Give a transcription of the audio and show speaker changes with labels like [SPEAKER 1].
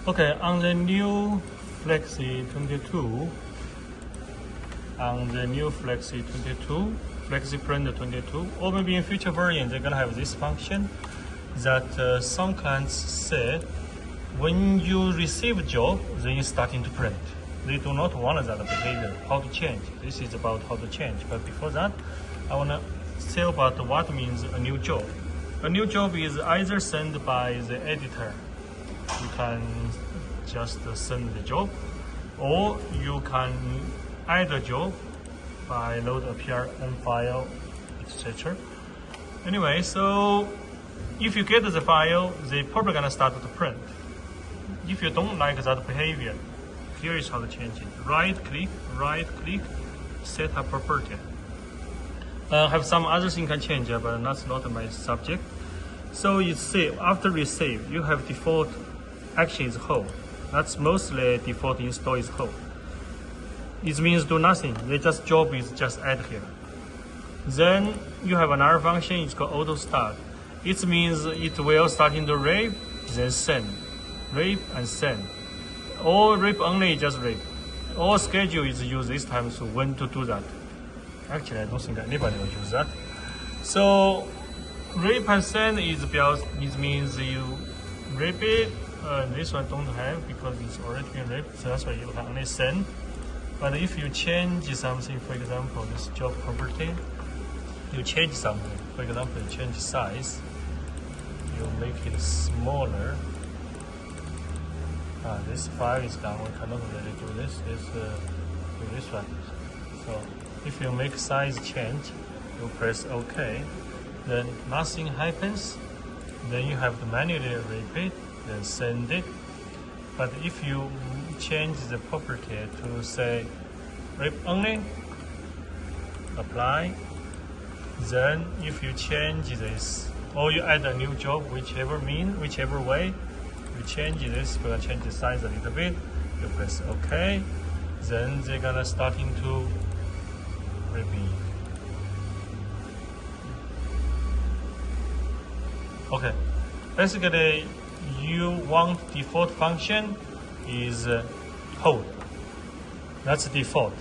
[SPEAKER 1] Okay, on the new FlexiPRINT 22, or maybe in future version, they're gonna have this function that some clients say when you receive a job, then you're starting to print. They do not want that behavior. How to change? This is about how to change. But before that, I wanna say about what means a new job. A new job is either sent by the editor. You can just send the job, or you can add a job by load a PRN file, etc. Anyway, so if you get the file, they probably gonna start to print. If you don't like that behavior, here is how to change it. Right click, set up property. Have some other thing can change, but that's not my subject. So you see, after receive, you have default action is hold. That's mostly default install is hold. It means do nothing. The just job is just add here. Then you have another function. It's called auto start. It means it will start in the rip, then send, rip and send. Or rip only, just rip. Or schedule is used this time. So when to do that? Actually, I don't think anybody will use that. So rip and send is because it means you rip it. This one don't have because it's already been ripped, so that's why you can only send. But if you change something, for example, this job property, you change something. For example, you change size, you make it smaller. This file is down. We cannot really do this. Do this one. So if you make size change, you press OK. Then nothing happens. Then you have to manually repeat. Then send it. But if you change the property to say rip only, apply, then if you change this or you add a new job, whichever way you change this, we're gonna change the size a little bit, you press OK, then they're gonna starting to repeat. Okay, basically you want default function is hold. That's default.